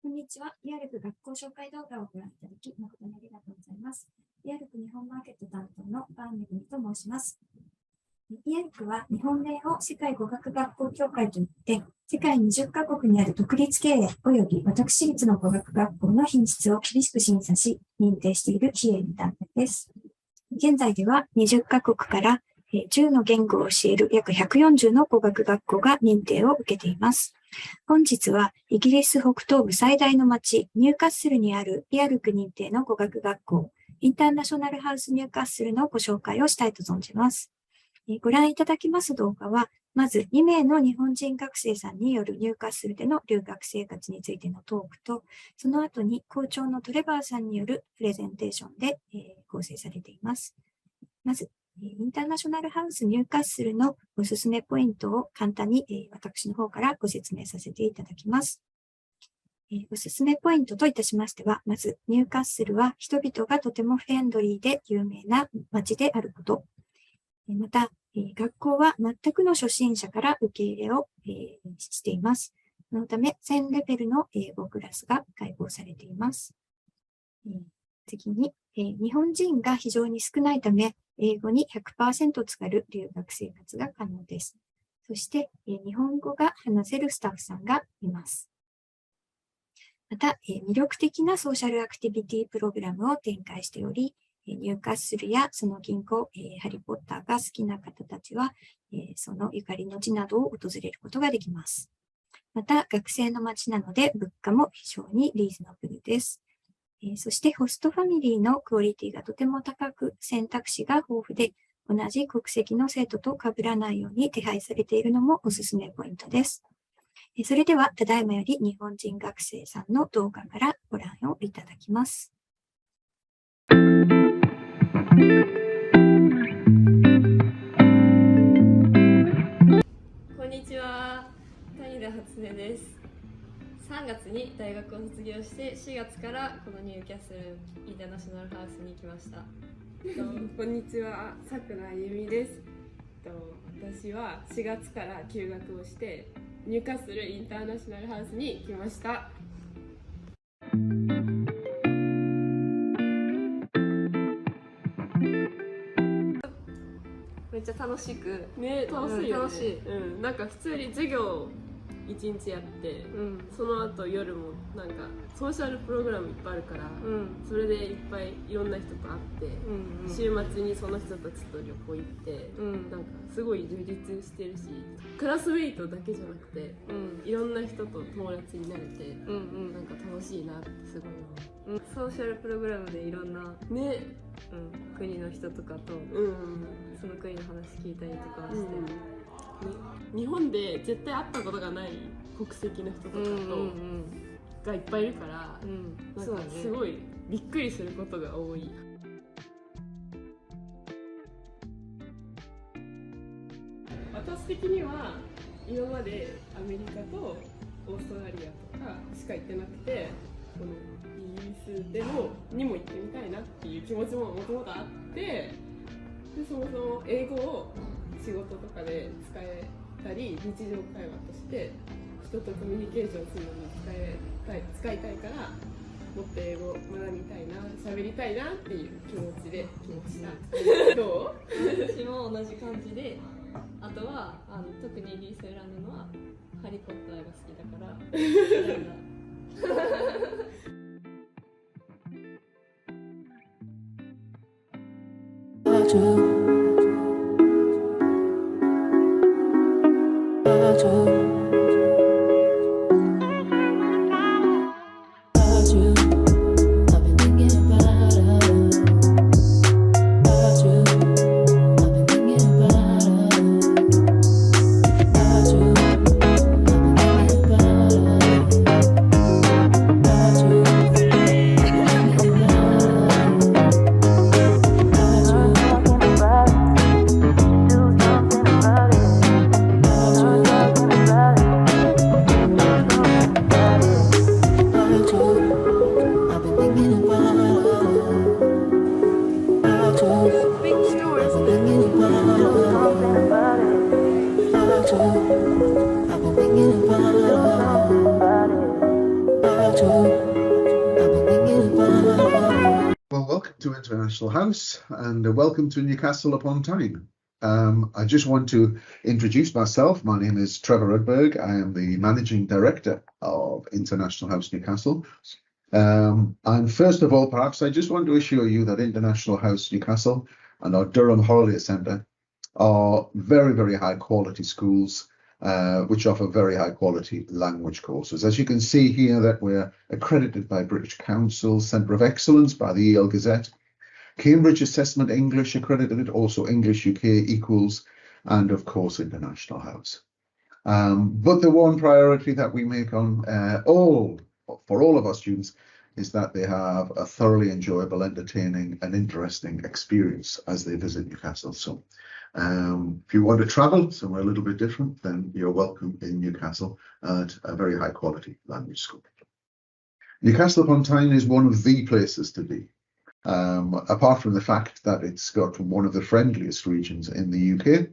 こんにちは。IALC学校紹介動画をご覧いただき、誠にありがとうございます。IALC日本マーケット担当のバーネグミと申します。IALCは日本名を世界語学学校協会といって、世界20カ国にある独立経営及び私立の語学学校の品質を厳しく審査し、認定している非営利団体です。現在では20カ国から10の言語を教える約140の語学学校が認定を受けています。本日はイギリス北東部最大の町ニューカッスルにあるIALC認定の語学学校インターナショナルハウスニューカッスルのご紹介をしたいと存じます。ご覧いただきます動画は、まず2名の日本人学生さんによるニューカッスルでの留学生活についてのトークと、その後に校長のトレバーさんによるプレゼンテーションで構成されています。まず、インターナショナルハウスニューカッスルのおすすめポイントを簡単に私の方からご説明させていただきます。おすすめポイントといたしましては、まずニューカッスルは人々がとてもフレンドリーで有名な街であること。また、学校は全くの初心者から受け入れをしています。そのため、1000レベルの英語クラスが開講されています。次に、日本人が非常に少ないため、英語に 100% 浸かる留学生活が可能です。そして、日本語が話せるスタッフさんがいます。また、魅力的なソーシャルアクティビティプログラムを展開しており、ニューカッスルやその近郊、ハリー・ポッターが好きな方たちは、そのゆかりの地などを訪れることができます。また、学生の街なので物価も非常にリーズナブルです。そしてホストファミリーのクオリティがとても高く、選択肢が豊富で、同じ国籍の生徒と被らないように手配されているのもおすすめポイントです。それでは、ただいまより日本人学生さんの動画からご覧をいただきます。こんにちは、谷田初音です。3月に大学を卒業して4月からこのニューキャッスルインターナショナルハウスに来ました。こんにちは、さくらゆみです。私は4月から休学をしてニューカッスルインターナショナルハウスに来ました。めっちゃ楽しくね、楽しいよね。楽しい。なんか普通に授業1日やって、その後夜もなんかソーシャルプログラムいっぱいあるから、それでいっぱいいろんな人と会って、週末にその人たちと旅行行って、なんかすごい充実してるし、クラスメイトだけじゃなくて、いろんな人と友達になれて、なんか楽しいなってすごい思う。ソーシャルプログラムでいろんな、国の人とかと、その国の話聞いたりとかして、日本で絶対会ったことがない国籍の人とかがいっぱいいるから、なんかすごいびっくりすることが多い。私的には今までアメリカとオーストラリアとかしか行ってなくて、このイギリスにも行ってみたいなっていう気持ちももともとあって、でそもそも英語を仕事とかで使えたり、日常会話として人とコミュニケーションするのに使いたいから、もっと英語を学びたいな、喋りたいなっていう気持ちで来ました。どう？私も同じ感じで、あとは特にイギリスを選んだのはハリー・ポッターが好きだから選んだ。International House, and welcome to Newcastle upon Tyne. I just want to introduce myself. My name is Trevor Rudberg. I am the Managing Director of International House Newcastle. And first of all, perhaps I just want to assure you that International House Newcastle and our Durham Holiday Centre are very, very high quality schools which offer very high quality language courses. As you can see here, that we're accredited by British Council, Centre of Excellence by the EL Gazette, Cambridge Assessment English accredited, also English UK equals, and of course International House. But the one priority that we make on for all of our students is that they have a thoroughly enjoyable, entertaining and interesting experience as they visit Newcastle. So if you want to travel somewhere a little bit different, then you're welcome in Newcastle at a very high quality language school. Newcastle upon Tyne is one of the places to be. Apart from the fact that it's got one of the friendliest regions in the UK,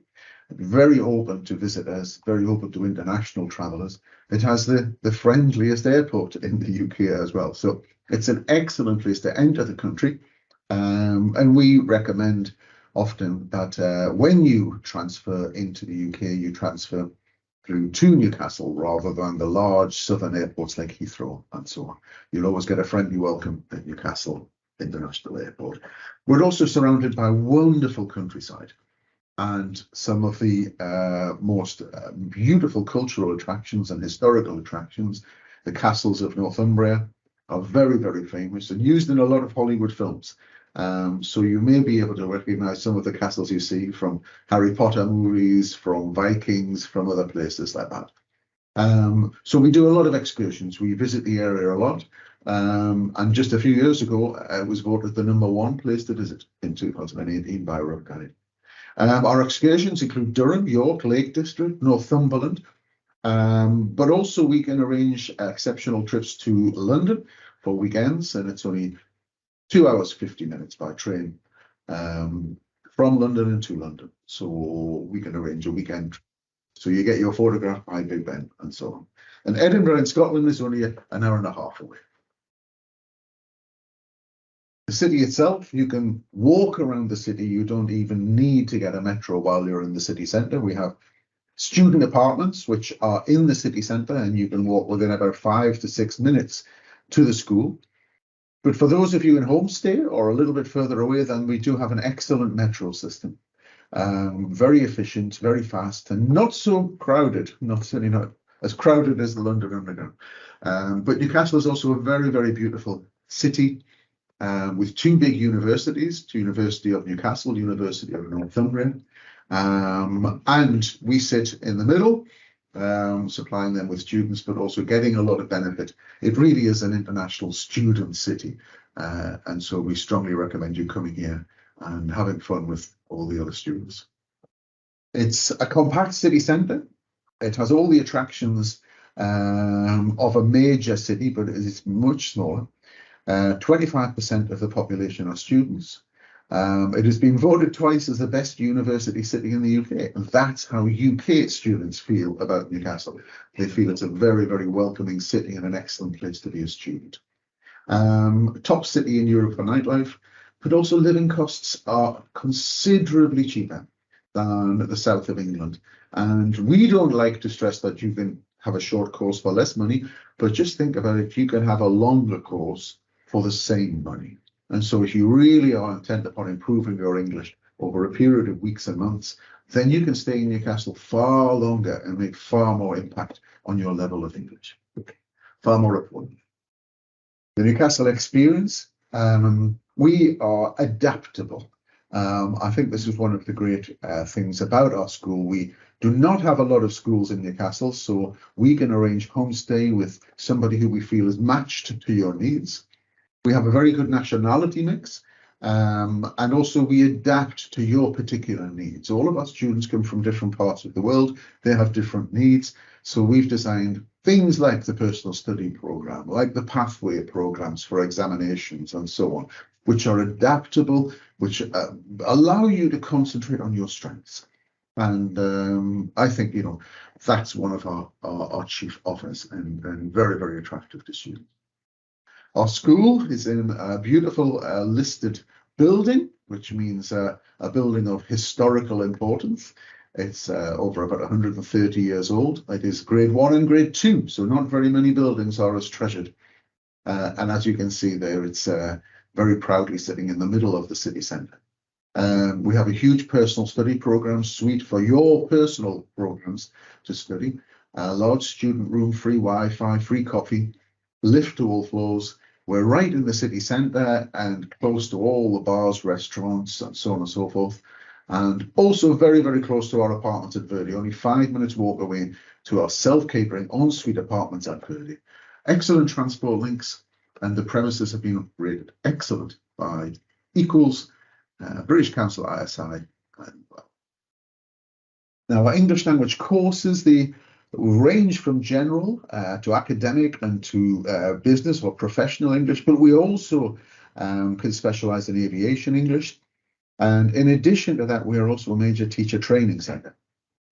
very open to visitors, very open to international travellers. It has the friendliest airport in the UK as well. So it's an excellent place to enter the country. And we recommend often that when you transfer into the UK, you transfer through to Newcastle rather than the large southern airports like Heathrow and so on. You'll always get a friendly welcome at Newcastle International Airport. We're also surrounded by wonderful countryside and some of the most beautiful cultural attractions and historical attractions. The castles of Northumbria are very, very famous and used in a lot of Hollywood films. So you may be able to recognize some of the castles you see from Harry Potter movies, from Vikings, from other places like that. So we do a lot of excursions. We visit the area a lot. And just a few years ago, it was voted the #1 place to visit in 2018 by Road Guide. Our excursions include Durham, York, Lake District, Northumberland, but also we can arrange exceptional trips to London for weekends, and it's only 2 hours 50 minutes by train from London and to London. So we can arrange a weekend. So you get your photograph by Big Ben and so on. And Edinburgh in Scotland is only an hour and a half away. The city itself, you can walk around the city. You don't even need to get a metro while you're in the city centre. We have student apartments which are in the city centre, and you can walk within about 5 to 6 minutes to the school. But for those of you in homestay or a little bit further away, then we do have an excellent metro system. Very efficient, very fast, and not so crowded, certainly not as crowded as the London Underground. But Newcastle is also a very, very beautiful city with 2 big universities, the University of Newcastle, University of Northumbria. And we sit in the middle, supplying them with students, but also getting a lot of benefit. It really is an international student city. And so we strongly recommend you coming here and having fun with all the other students. It's a compact city centre. It has all the attractions of a major city, but it is much smaller. 25% of the population are students. It has been voted twice as the best university city in the UK. And that's how UK students feel about Newcastle. They feel it's a very, very welcoming city and an excellent place to be a student. Top city in Europe for nightlife, but also living costs are considerably cheaper than the south of England. And we don't like to stress that you can have a short course for less money, but just think about it. You can have a longer course for the same money. And so if you really are intent upon improving your English over a period of weeks and months, then you can stay in Newcastle far longer and make far more impact on your level of English. Far more important. The Newcastle experience, we are adaptable. I think this is one of the great things about our school. We do not have a lot of schools in Newcastle, so we can arrange homestay with somebody who we feel is matched to your needs. We have a very good nationality mix, and also we adapt to your particular needs. All of our students come from different parts of the world. They have different needs. So we've designed things like the personal study program, like the pathway programs for examinations and so on, which are adaptable, which allow you to concentrate on your strengths. And I think, that's one of our chief offers and very, very attractive to students. Our school is in a beautiful listed building, which means a building of historical importance. It's over about 130 years old. It is grade 1 and grade 2, so not very many buildings are as treasured. And as you can see there, it's very proudly sitting in the middle of the city centre. We have a huge personal study program suite for your personal programs to study. A large student room, free Wi-Fi, free coffee, lift to all floors. We're right in the city centre and close to all the bars, restaurants, and so on and so forth. And also very, very close to our apartments at Verdi, only 5 minutes walk away to our self-catering ensuite apartments at Verdi. Excellent transport links, and the premises have been rated excellent by Equals, British Council ISI, and well. Now, our English language courses, they range from general to academic and to business or professional English, but we also can specialise in aviation English. And in addition to that, we are also a major teacher training centre.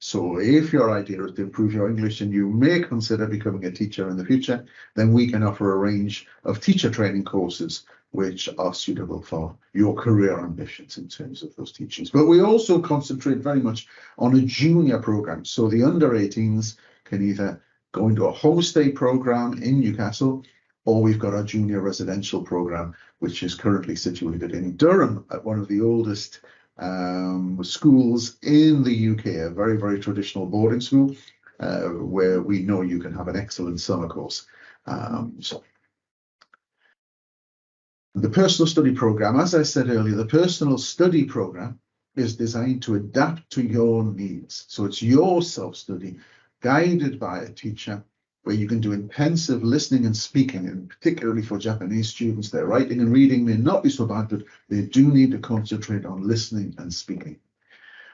So if your idea is to improve your English and you may consider becoming a teacher in the future, then we can offer a range of teacher training courses which are suitable for your career ambitions in terms of those teachings. But we also concentrate very much on a junior program. So the under 18s can either go into a homestay program in Newcastle, or we've got our junior residential program, which is currently situated in Durham at one of the oldest schools in the UK, a very, very traditional boarding school, where we know you can have an excellent summer course. So the personal study program, as I said earlier, the personal study program is designed to adapt to your needs. So it's your self-study guided by a teacher, where you can do intensive listening and speaking, and particularly for Japanese students, their writing and reading may not be so bad, but they do need to concentrate on listening and speaking.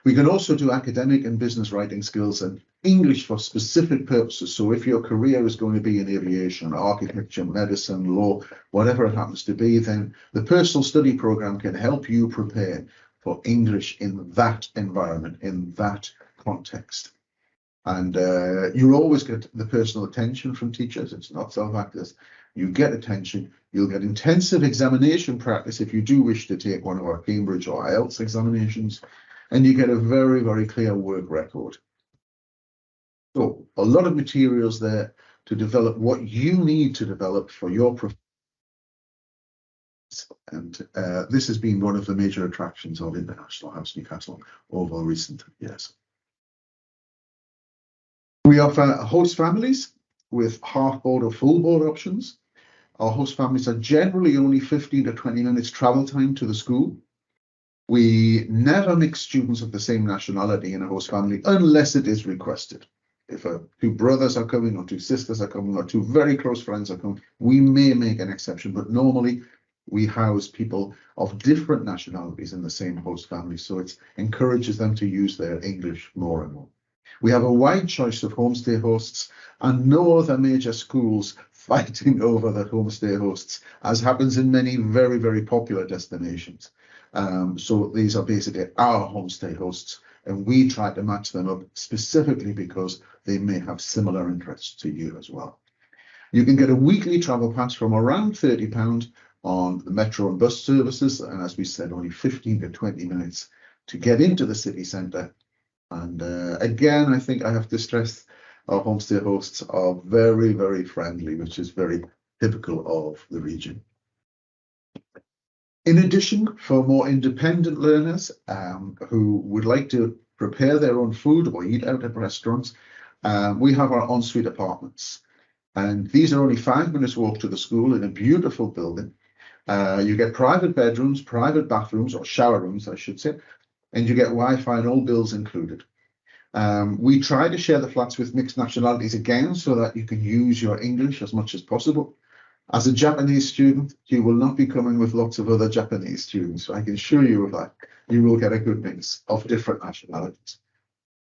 We can also do academic and business writing skills and English for specific purposes. So if your career is going to be in aviation, architecture, medicine, law, whatever it happens to be, then the personal study program can help you prepare for English in that environment, in that context. And you always get the personal attention from teachers. It's not self-access. You get attention. You'll get intensive examination practice if you do wish to take one of our Cambridge or IALC examinations. And you get a very, very clear work record. So a lot of materials there to develop what you need to develop for your profession. And this has been one of the major attractions of International House Newcastle over recent years. We offer host families with half board or full board options. Our host families are generally only 15 to 20 minutes travel time to the school. We never mix students of the same nationality in a host family unless it is requested. If two brothers are coming, or two sisters are coming, or two very close friends are coming, we may make an exception, but normally we house people of different nationalities in the same host family, so it encourages them to use their English more and more. We have a wide choice of homestay hosts and no other major schools fighting over the homestay hosts, as happens in many very, very popular destinations. So these are basically our homestay hosts, and we try to match them up specifically because they may have similar interests to you as well. You can get a weekly travel pass from around £30 on the metro and bus services, and as we said, only 15 to 20 minutes to get into the city centre. And again, I think I have to stress our homestay hosts are very, very friendly, which is very typical of the region. In addition, for more independent learners who would like to prepare their own food or eat out at restaurants, we have our ensuite apartments. And these are only 5 minutes walk to the school in a beautiful building. You get private bedrooms, private bathrooms, or shower rooms, I should say, and you get Wi-Fi and all bills included. We try to share the flats with mixed nationalities again, so that you can use your English as much as possible. As a Japanese student, you will not be coming with lots of other Japanese students. I can assure you of that. You will get a good mix of different nationalities.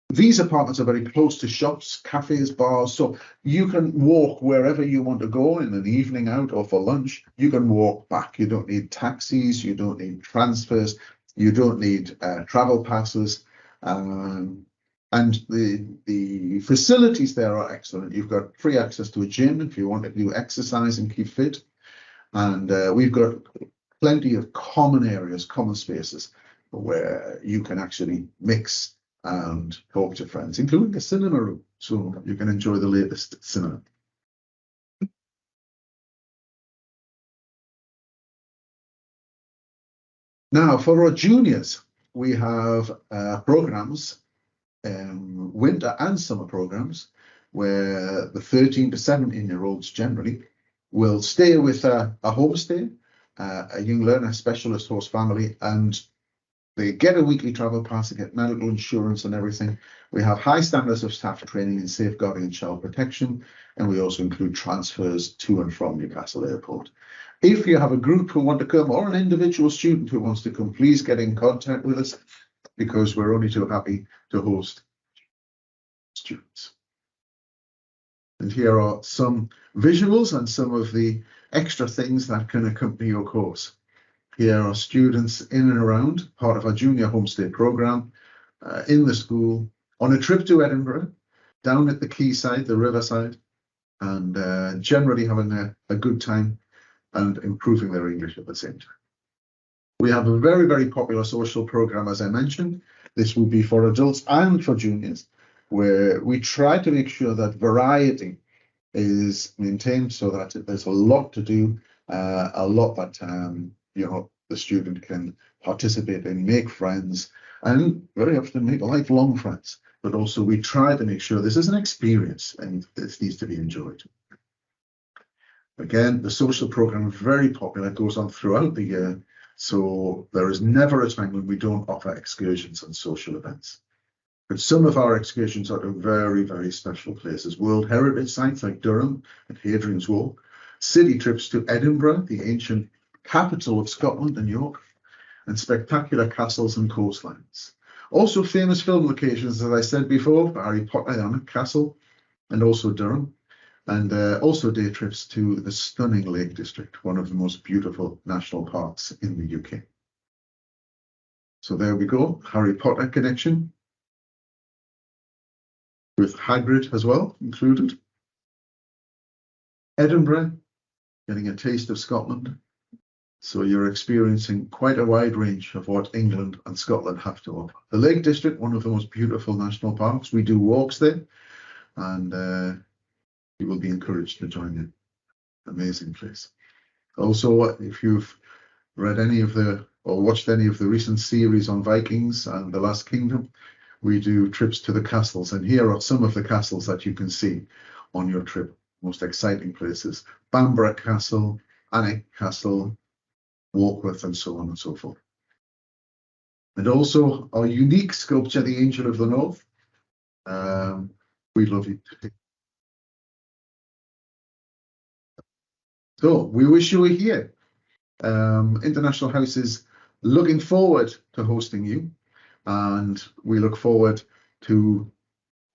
These apartments are very close to shops, cafes, bars, so you can walk wherever you want to go in an evening out or for lunch. You can walk back. You don't need taxis. You don't need transfers. You don't need travel passes. And the facilities there are excellent. You've got free access to a gym if you want to do exercise and keep fit. And we've got plenty of common areas, common spaces where you can actually mix and talk to friends, including a cinema room, so you can enjoy the latest cinema. Now, for our juniors, we have programs, winter and summer programs, where the 13 to 17-year-olds generally will stay with a homestay, a young learner specialist host family, and they get a weekly travel pass, they get medical insurance and everything. We have high standards of staff training in safeguarding and child protection, and we also include transfers to and from Newcastle Airport. If you have a group who want to come or an individual student who wants to come, please get in contact with us, because we're only too happy to host students. And here are some visuals and some of the extra things that can accompany your course. Here are students in and around, part of our junior homestay program, in the school, on a trip to Edinburgh, down at the quayside, the riverside, and generally having a good time and improving their English at the same time. We have a very, very popular social program, as I mentioned. This will be for adults and for juniors, where we try to make sure that variety is maintained so that there's a lot to do, a lot that the student can participate in, make friends, and very often make lifelong friends. But also we try to make sure this is an experience and this needs to be enjoyed. Again, the social program is very popular, it goes on throughout the year, so there is never a time when we don't offer excursions and social events. But some of our excursions are to very, very special places. World Heritage sites like Durham and Hadrian's Wall, city trips to Edinburgh, the ancient capital of Scotland and York, and spectacular castles and coastlines. Also famous film locations, as I said before, Harry Potter and Castle, and also Durham, and also day trips to the stunning Lake District, one of the most beautiful national parks in the UK. So there we go, Harry Potter connection, with Hagrid as well included. Edinburgh, getting a taste of Scotland. So you're experiencing quite a wide range of what England and Scotland have to offer. The Lake District, one of the most beautiful national parks. We do walks there, and you will be encouraged to join in. Amazing place. Also, if you've read any of or watched any of the recent series on Vikings and the Last Kingdom, we do trips to the castles, and here are some of the castles that you can see on your trip. Most exciting places: Bamburgh Castle, Alnwick Castle, Warkworth, and so on and so forth. And also our unique sculpture, the Angel of the North. We'd love you to take. So we wish you were here. International House is looking forward to hosting you, and we look forward to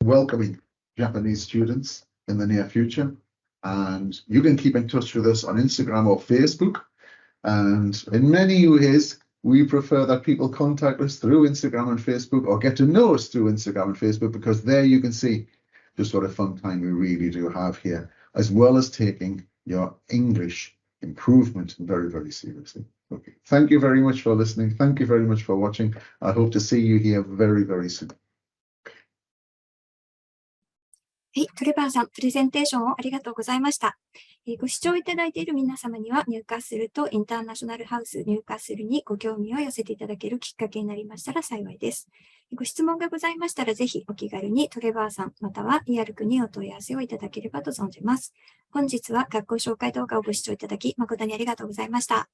welcoming Japanese students in the near future. And you can keep in touch with us on Instagram or Facebook. And in many ways, we prefer that people contact us through Instagram and Facebook, or get to know us through Instagram and Facebook, because there you can see just what a fun time we really do have here, as well as taking your English improvement very, very seriously. Okay. Thank you very much for listening. Thank you very much for watching. I hope to see you here very, very soon. はい、トレバーさん、プレゼンテーションをありがとうございました。ご視聴いただいている皆様には、ニューカッスルとインターナショナルハウスニューカッスルにご興味を寄せていただけるきっかけになりましたら幸いです。ご質問がございましたら、ぜひお気軽にトレバーさん、またはIALCにお問い合わせをいただければと存じます。本日は学校紹介動画をご視聴いただき、誠にありがとうございました。